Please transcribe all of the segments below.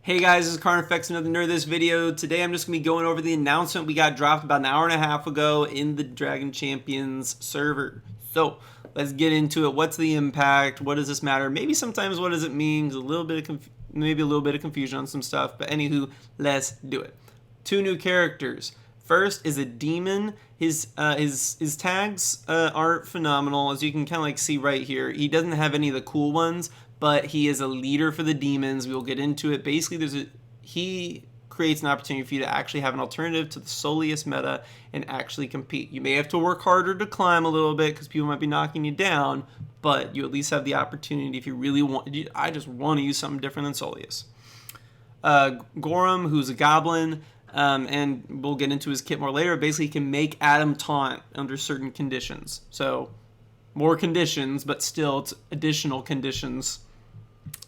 Hey guys, this is Carnifex, another Nerd This video. Today I'm just going to be going over the announcement we got dropped about an hour and a half ago in the Dragon Champions server. So, let's get into it. What's the impact? What does this matter? Maybe sometimes what does it mean? There's maybe a little bit of confusion on some stuff, but anywho, let's do it. 2 new characters. First is a demon. His tags aren't phenomenal, as you can kind of like see right here. He doesn't have any of the cool ones, but he is a leader for the demons. We will get into it. Basically, he creates an opportunity for you to actually have an alternative to the Soleus meta and actually compete. You may have to work harder to climb a little bit because people might be knocking you down, but you at least have the opportunity if you really want. I just want to use something different than Soleus. Gorham, who's a goblin, and we'll get into his kit more later. Basically, he can make Adam taunt under certain conditions. So, more conditions, but still, it's additional conditions.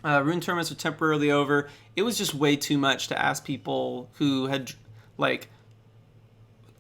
Rune tournaments are temporarily over. It was just way too much to ask people who had,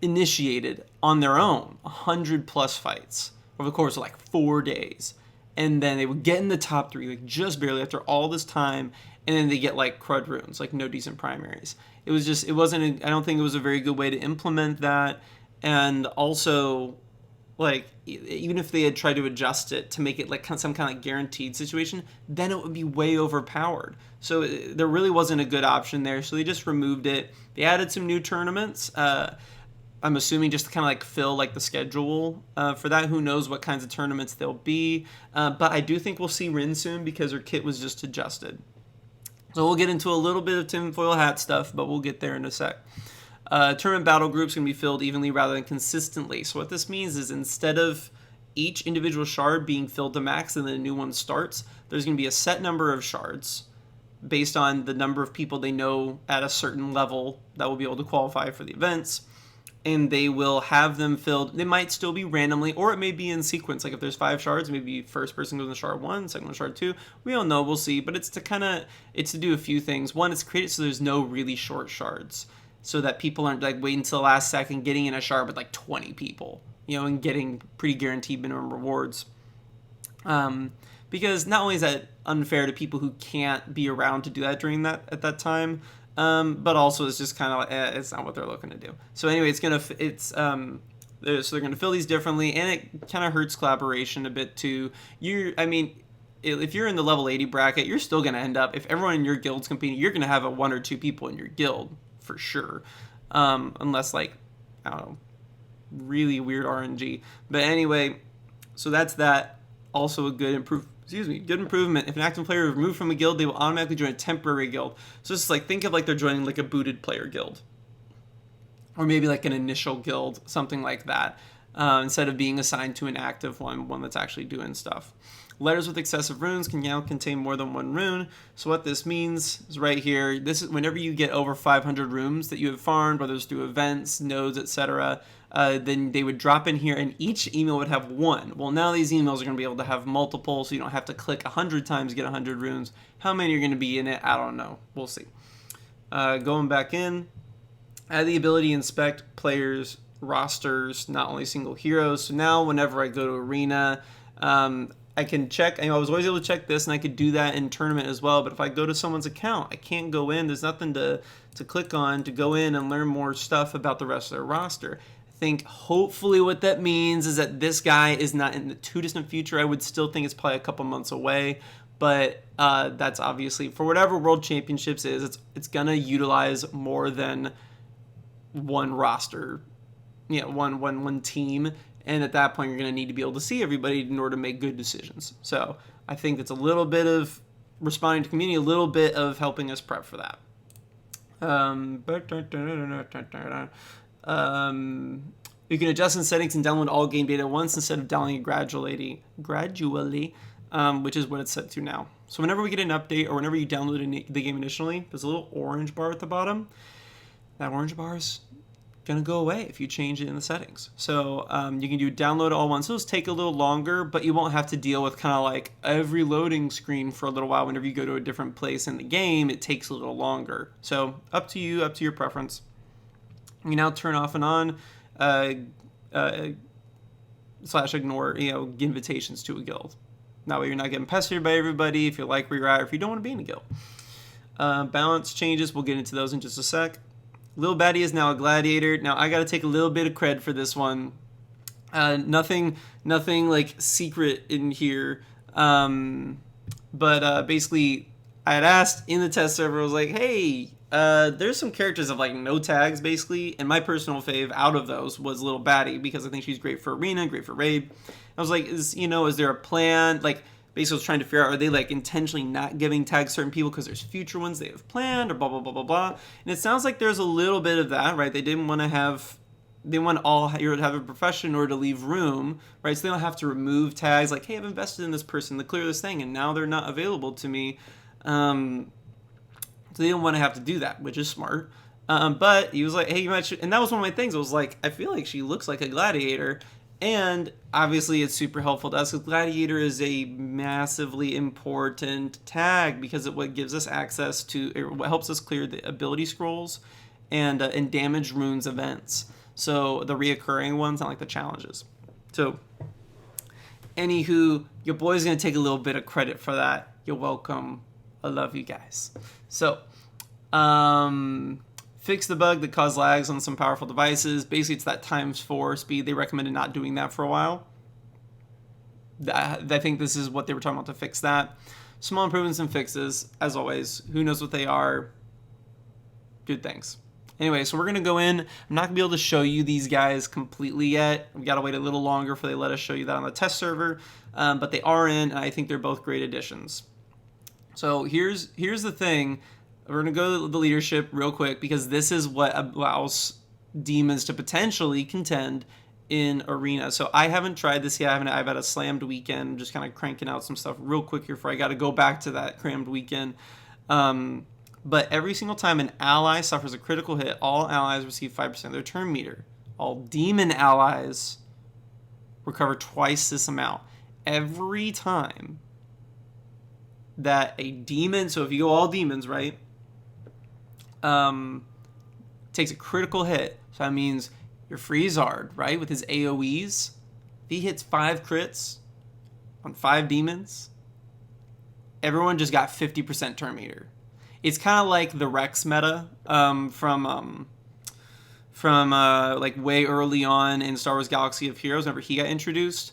initiated on their own 100+ fights over the course of 4 days. And then they would get in the top 3, just barely after all this time, and then they get crud runes, no decent primaries. I don't think it was a very good way to implement that. And also, even if they had tried to adjust it to make it some kind of guaranteed situation, then it would be way overpowered. So there really wasn't a good option there. So they just removed it. They added some new tournaments. I'm assuming just to kind of fill the schedule for that. Who knows what kinds of tournaments there'll be. But I do think we'll see Rune soon because her kit was just adjusted. So we'll get into a little bit of tinfoil hat stuff, but we'll get there in a sec. Tournament battle groups can be filled evenly rather than consistently. So what this means is instead of each individual shard being filled to max and then a new one starts, there's going to be a set number of shards based on the number of people they know at a certain level that will be able to qualify for the events. And they will have them filled. They might still be randomly, or it may be in sequence. If there's 5 shards, maybe first person goes in shard 1, second one shard 2. We don't know. We'll see. But it's to do a few things. One, it's created so there's no really short shards, so that people aren't waiting until the last second getting in a shard with 20 people, and getting pretty guaranteed minimum rewards. Because not only is that unfair to people who can't be around to do that at that time. But also it's just kind of it's not what they're looking to do. So anyway, so they're gonna fill these differently, and it kind of hurts collaboration a bit too. If you're in the level 80 bracket, you're still gonna end up, if everyone in your guild's competing, you're gonna have 1 or 2 people in your guild for sure, unless I don't know, really weird RNG. But anyway, so that's that. Also a good improvement. If an active player is removed from a guild, they will automatically join a temporary guild. So it's think of they're joining a booted player guild. Or maybe an initial guild, something like that. Instead of being assigned to an active one that's actually doing stuff. Letters with excessive runes can now contain more than 1 rune. So what this means is right here. This is whenever you get over 500 runes that you have farmed, whether it's through events, nodes, etc., then they would drop in here, and each email would have 1. Well, now these emails are going to be able to have multiple, so you don't have to click 100 times to get 100 runes. How many are going to be in it? I don't know. We'll see. Going back in, add the ability to inspect players' rosters, not only single heroes. So now whenever I go to Arena, I can check. I was always able to check this, and I could do that in tournament as well. But if I go to someone's account, I can't go in. There's nothing to click on to go in and learn more stuff about the rest of their roster. I think hopefully what that means is that this guy is not in the too distant future. I would still think it's probably a couple months away. But that's obviously, for whatever World Championships is, it's going to utilize more than one roster, one team. And at that point, you're going to need to be able to see everybody in order to make good decisions. So I think it's a little bit of responding to community, a little bit of helping us prep for that. You can adjust in settings and download all game data at once instead of downloading gradually, which is what it's set to now. So whenever we get an update or whenever you download the game initially, there's a little orange bar at the bottom. That orange bar is going to go away if you change it in the settings. So you can do download all once. Those take a little longer, but you won't have to deal with every loading screen for a little while. Whenever you go to a different place in the game, it takes a little longer. So up to you, up to your preference. You can now turn off and on / ignore invitations to a guild. That way you're not getting pestered by everybody if you like where you're at or if you don't want to be in a guild. Balance changes, we'll get into those in just a sec. Lil Batty is now a gladiator. Now I got to take a little bit of cred for this one. Nothing like secret in here. But basically, I had asked in the test server, I was like, hey, there's some characters of like no tags basically, and my personal fave out of those was Lil Batty because I think she's great for arena, great for raid. I was like, is there a plan? Like, basically, I was trying to figure out, are they like intentionally not giving tags to certain people because there's future ones they have planned, or blah blah blah blah blah. And it sounds like there's a little bit of that, right? They want all you to have a profession in order to leave room, right? So they don't have to remove tags like, hey, I've invested in this person to clear this thing, and now they're not available to me. So they don't want to have to do that, which is smart. But he was like, hey, you might, and that was one of my things. I was like, I feel like she looks like a gladiator. And obviously it's super helpful to us because Gladiator is a massively important tag because it gives us access to, it helps us clear the ability scrolls and damage runes events. So the reoccurring ones, not like the challenges. So anywho, your boy's going to take a little bit of credit for that. You're welcome. I love you guys. So, fix the bug that caused lags on some powerful devices. Basically, it's that ×4 speed. They recommended not doing that for a while. I think this is what they were talking about to fix that. Small improvements and fixes, as always. Who knows what they are? Good things. Anyway, so we're going to go in. I'm not going to be able to show you these guys completely yet. We've got to wait a little longer before they let us show you that on the test server. But they are in, and I think they're both great additions. So here's the thing. We're going to go to the leadership real quick because this is what allows demons to potentially contend in arena. So I haven't tried this yet. I've had a slammed weekend. I'm just kind of cranking out some stuff real quick here before I got to go back to that crammed weekend. But every single time an ally suffers a critical hit, all allies receive 5% of their turn meter. All demon allies recover twice this amount. Every time that a demon, so if you go all demons, right? Takes a critical hit. So that means your Freezard, right, with his AoEs, if he hits 5 crits on 5 demons, everyone just got 50% turn meter. It's kind of like the Rex meta from like way early on in Star Wars Galaxy of Heroes, whenever he got introduced.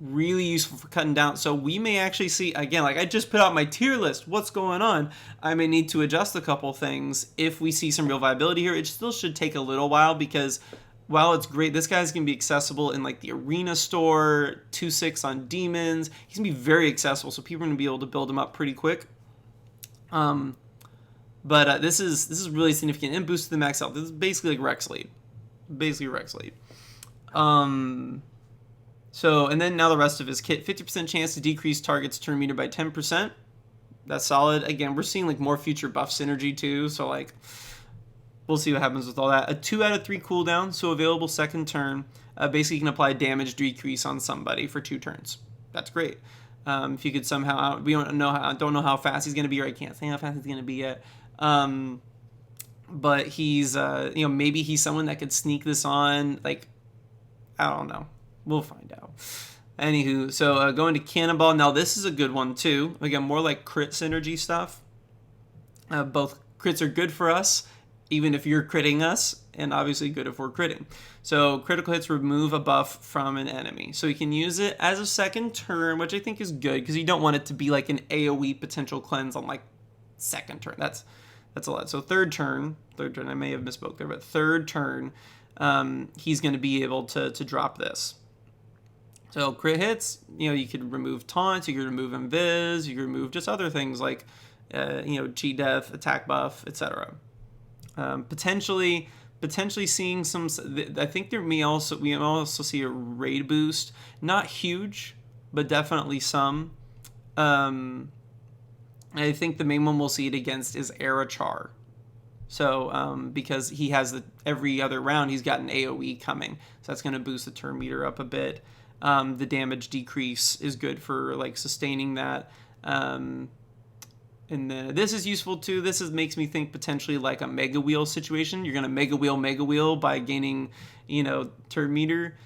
Really useful for cutting down. So we may actually see, again, like I just put out my tier list. What's going on? I may need to adjust a couple things if we see some real viability here. It still should take a little while because while it's great, this guy's going to be accessible in like the arena store, 2/6 on demons. He's going to be very accessible, so people are going to be able to build him up pretty quick. But this is really significant and boosted the max health. This is basically like Rex lead. So, and then now the rest of his kit. 50% chance to decrease target's turn meter by 10%. That's solid. Again, we're seeing like more future buff synergy too. So like, we'll see what happens with all that. A 2 out of 3 cooldown, so available second turn. Basically, you can apply damage decrease on somebody for 2 turns. That's great. If you could somehow, we don't know how fast he's going to be, or I can't say how fast he's going to be yet. But he's, maybe he's someone that could sneak this on. Like, I don't know. We'll find out. Anywho, so going to Cannonball. Now, this is a good one, too. Again, more like crit synergy stuff. Both crits are good for us, even if you're critting us, and obviously good if we're critting. So, critical hits remove a buff from an enemy. So, you can use it as a second turn, which I think is good, because you don't want it to be like an AoE potential cleanse on, like, second turn. That's a lot. So, third turn, I may have misspoke there, but third turn, he's going to be able to drop this. So crit hits, you could remove taunts, you could remove invis, you could remove just other things like, cheat death, attack buff, etc. Potentially seeing some. I think we also see a raid boost, not huge, but definitely some. I think the main one we'll see it against is Arachar. So because he has every other round he's got an AoE coming, so that's going to boost the turn meter up a bit. The damage decrease is good for like sustaining that. And then this is useful too. This makes me think potentially like a Mega Wheel situation. You're going to Mega Wheel by gaining, turn meter.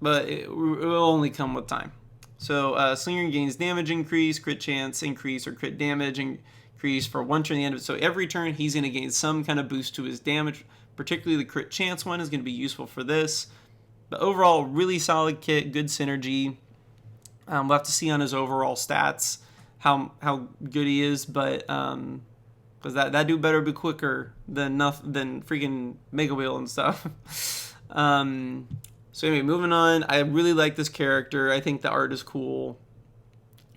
But it will only come with time. So Slinger gains damage increase, crit chance increase, or crit damage increase for one turn at the end of it. So every turn he's going to gain some kind of boost to his damage. Particularly the crit chance one is going to be useful for this. But overall, really solid kit, good synergy. We'll have to see on his overall stats how good he is, but because that dude better be quicker than freaking Mega Wheel and stuff. So anyway, moving on. I really like this character. I think the art is cool.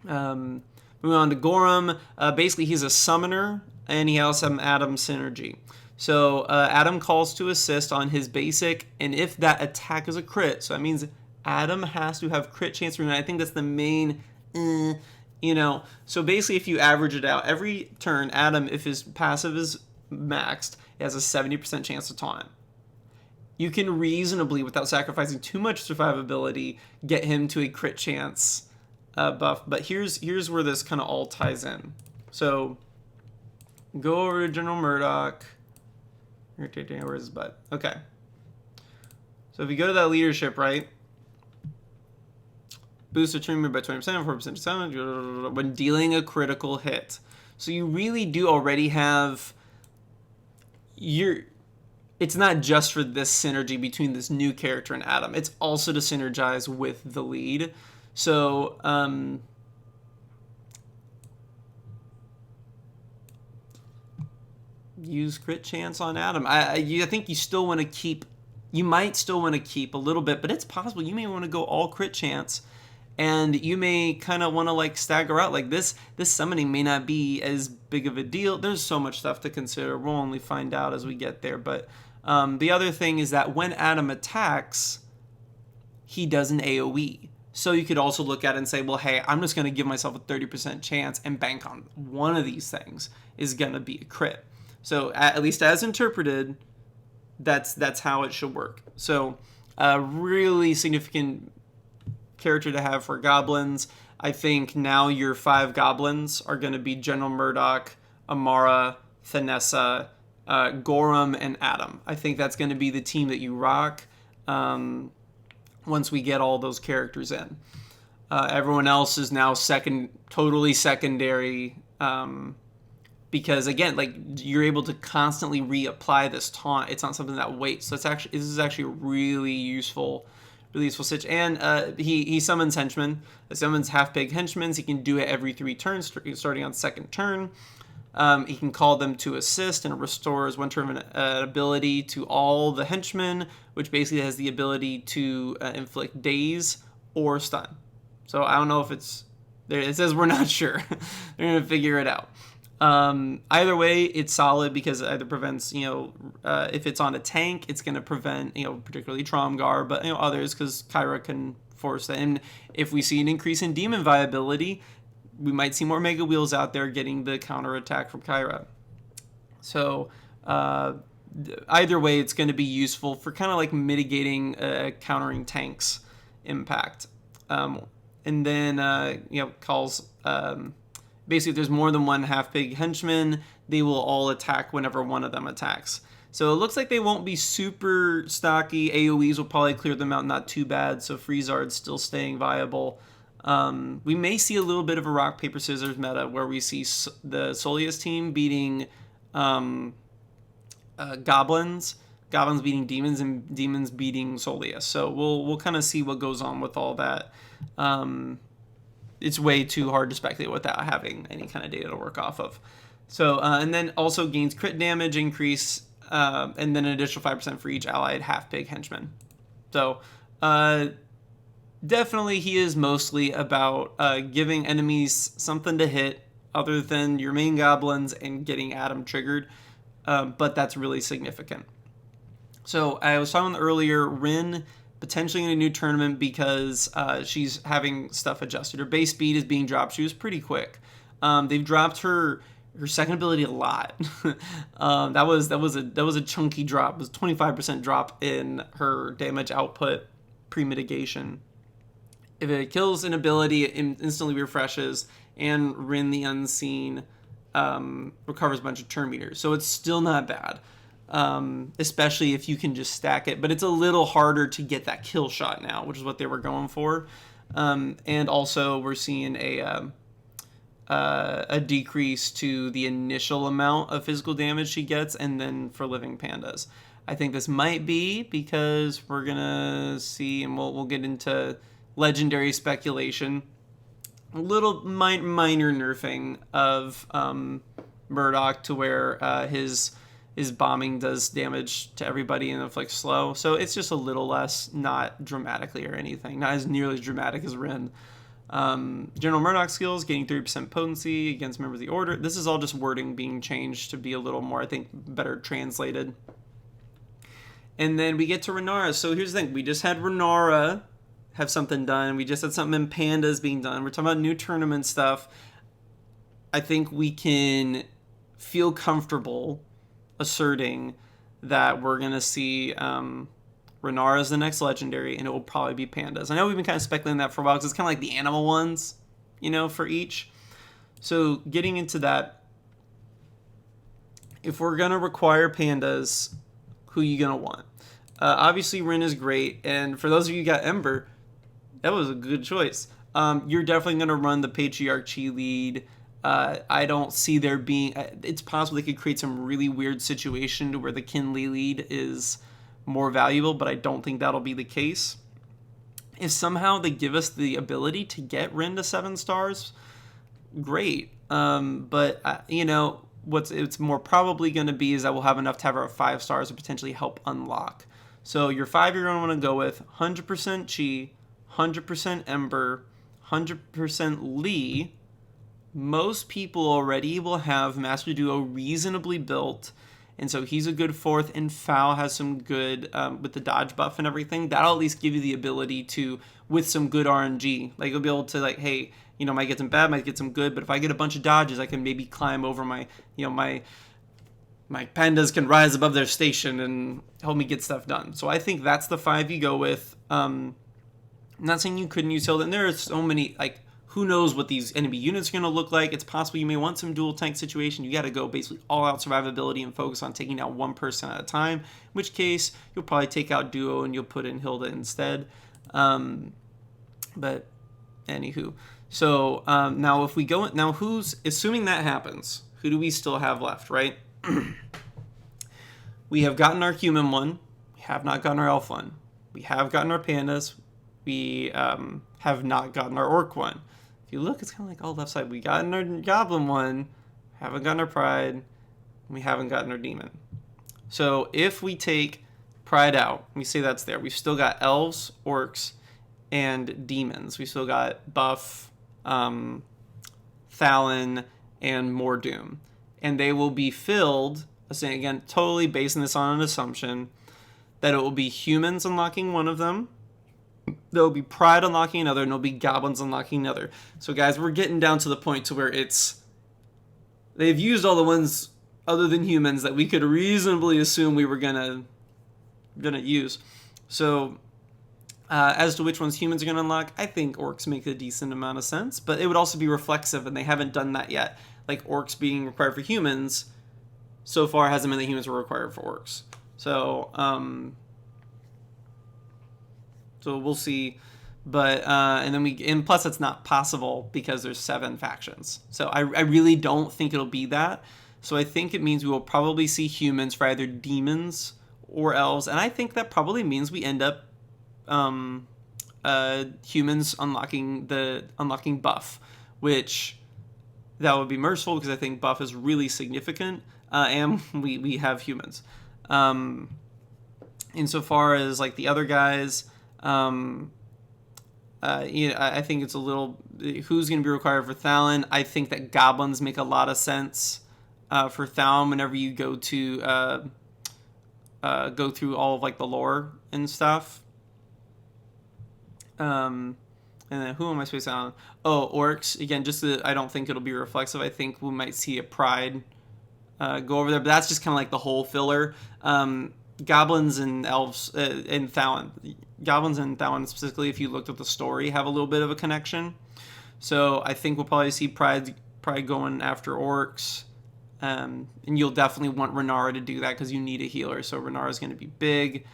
Moving on to Gorham. Basically, he's a summoner, and he also has Adam synergy. So Adam calls to assist on his basic, and if that attack is a crit, so that means Adam has to have crit chance. And I think that's the main, So basically, if you average it out, every turn, Adam, if his passive is maxed, he has a 70% chance to taunt. You can reasonably, without sacrificing too much survivability, get him to a crit chance buff. But here's where this kind of all ties in. So go over to General Murdoch. Where's his butt? Okay. So if you go to that leadership, right? Boost the turn by 20%, 4% sound when dealing a critical hit. So you really do already have it's not just for this synergy between this new character and Adam. It's also to synergize with the lead. So use crit chance on Adam. I think you still want to keep. You might still want to keep a little bit, but it's possible you may want to go all crit chance, and you may kind of want to like stagger out. Like this summoning may not be as big of a deal. There's so much stuff to consider. We'll only find out as we get there. But the other thing is that when Adam attacks, he does an AoE. So you could also look at it and say, well, hey, I'm just going to give myself a 30% chance and bank on one of these things is going to be a crit. So at least as interpreted, that's how it should work. So a really significant character to have for goblins. I think now your 5 goblins are going to be General Murdoch, Amara, Thanessa, Gorham, and Adam. I think that's going to be the team that you rock once we get all those characters in. Everyone else is now totally secondary. Because again, like you're able to constantly reapply this taunt. It's not something that waits. So this is actually a really useful stitch. And he summons Henchman. He summons half-big Henchmans. He can do it every 3 turns, starting on second turn. He can call them to assist and restores one turn of an ability to all the Henchmen, which basically has the ability to inflict daze or stun. So I don't know if it's there. It says we're not sure. They're gonna figure it out. Either way, it's solid because it either prevents, if it's on a tank, it's going to prevent, particularly Tromgar, but, others because Kyra can force that. And if we see an increase in demon viability, we might see more Mega Wheels out there getting the counter attack from Kyra. So, either way, it's going to be useful for kind of like mitigating, countering tanks impact. And then, calls, basically, if there's more than one half-big henchman, they will all attack whenever one of them attacks. So it looks like they won't be super stocky. AoEs will probably clear them out not too bad, so Freezard's still staying viable. We may see a little bit of a rock, paper, scissors meta where we see the Soleus team beating goblins, goblins beating demons, and demons beating Soleus. So we'll kind of see what goes on with all that. It's way too hard to speculate without having any kind of data to work off of. So, and then also gains crit damage increase, and then an additional 5% for each allied half-big henchman. So, definitely he is mostly about giving enemies something to hit other than your main goblins and getting Adam triggered, but that's really significant. So, I was talking earlier, Rune potentially in a new tournament because she's having stuff adjusted. Her base speed is being dropped. She was pretty quick. They've dropped her second ability a lot. That was a chunky drop. It was 25% drop in her damage output pre-mitigation. If it kills an ability, it instantly refreshes, and Rune the Unseen recovers a bunch of turn meters. So it's still not bad. Especially if you can just stack it, but it's a little harder to get that kill shot now, which is what they were going for. And also we're seeing a decrease to the initial amount of physical damage she gets, and then for living pandas. I think this might be because we're gonna see, and we'll get into legendary speculation, a little minor nerfing of Murdoch to where his bombing does damage to everybody and inflicts slow. So it's just a little less, not dramatically or anything, not as nearly as dramatic as Rune. General Murdoch skills, gaining 30% potency against members of the Order. This is all just wording being changed to be a little more, I think, better translated. And then we get to Renara. So here's the thing. We just had Renara have something done. We just had something in Pandas being done. We're talking about new tournament stuff. I think we can feel comfortable asserting that we're going to see Renara is the next legendary, and it will probably be Pandas. I know we've been kind of speculating that for a while because it's kind of like the animal ones, for each. So getting into that, if we're going to require Pandas, who are you going to want? Obviously, Rune is great, and for those of you who got Ember, that was a good choice. You're definitely going to run the Patriarch Chi lead. I don't see there being... it's possible they could create some really weird situation to where the Kinley lead is more valuable, but I don't think that'll be the case. If somehow they give us the ability to get Rune to 7 stars, great. But what's it's more probably going to be is that we'll have enough to have our 5 stars to potentially help unlock. So your 5 you're going to want to go with 100% Chi, 100% Ember, 100% Lee. Most people already will have Master Duo reasonably built, and so he's a good 4th, and Foul has some good, with the dodge buff and everything, that'll at least give you the ability to, with some good RNG, like you'll be able to hey, might get some bad, might get some good, but if I get a bunch of dodges, I can maybe climb over my pandas can rise above their station and help me get stuff done. So I think that's the 5 you go with. I'm not saying you couldn't use Hilda, and there are so many, who knows what these enemy units are going to look like. It's possible you may want some dual tank situation. You got to go basically all out survivability and focus on taking out one person at a time, in which case you'll probably take out Duo and you'll put in Hilda instead. But anywho, so now if we go, who's, assuming that happens, who do we still have left, right? We have gotten our human one. We have not gotten our elf one. We have gotten our pandas. We have not gotten our orc one. If you look, it's kind of like all left side. We gotten our goblin one, haven't gotten our pride, and we haven't gotten our demon. So if we take pride out, we say that's there. We've still got elves, orcs, and demons. We still got buff, Thalon, and more doom. And they will be filled, again, totally basing this on an assumption, that it will be humans unlocking one of them, there'll be pride unlocking another, and there'll be goblins unlocking another. So guys, we're getting down to the point to where they've used all the ones other than humans that we could reasonably assume we were gonna use. So as to which ones humans are gonna unlock, I think orcs make a decent amount of sense, but it would also be reflexive, and they haven't done that yet. Like orcs being required for humans so far hasn't meant that humans were required for orcs. So so we'll see, but and plus it's not possible because there's 7 factions. So I really don't think it'll be that. So I think it means we will probably see humans for either demons or elves, and I think that probably means we end up humans unlocking buff, which that would be merciful because I think buff is really significant, and we have humans. Insofar as the other guys. I think it's a little who's going to be required for Thalon. I think that goblins make a lot of sense for Thalon whenever you go to go through all of the lore and stuff. And then who am I spacing on? Oh, orcs again. I don't think it'll be reflexive. I think we might see a pride go over there, but that's just kind of the whole filler. Goblins and elves and Thalon. Goblins and Thalon specifically, if you looked at the story, have a little bit of a connection. So I think we'll probably see Pride going after orcs. And you'll definitely want Renara to do that because you need a healer. So Renara is going to be big.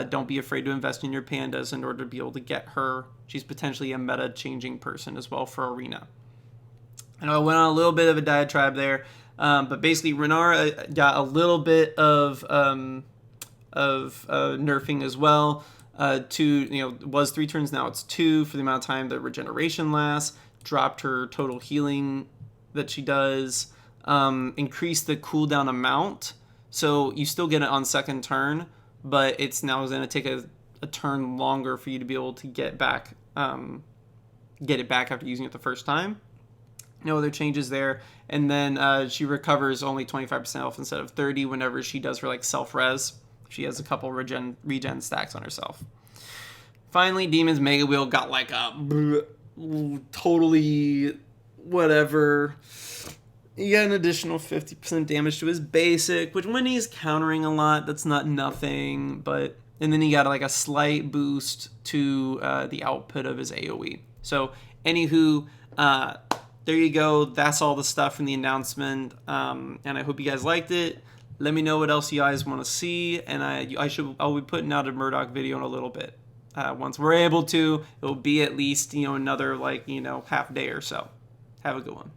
don't be afraid to invest in your pandas in order to be able to get her. She's potentially a meta-changing person as well for Arena. I know I went on a little bit of a diatribe there, but basically Renara got a little bit of nerfing as well. Was 3 turns, now it's 2 for the amount of time that regeneration lasts. Dropped her total healing that she does. Increased the cooldown amount, so you still get it on second turn, but it's now going to take a turn longer for you to be able to get it back after using it the first time. No other changes there. And then she recovers only 25% health instead of 30 whenever she does her like self-res. She has a couple regen stacks on herself. Finally, Demon's Mega Wheel got like a totally whatever. He got an additional 50% damage to his basic, which when he's countering a lot, that's not nothing. And then he got like a slight boost to the output of his AoE. So, anywho, there you go. That's all the stuff from the announcement. And I hope you guys liked it. Let me know what else you guys want to see, and I'll be putting out a Murdoch video in a little bit. Once we're able to, it'll be at least another half day or so. Have a good one.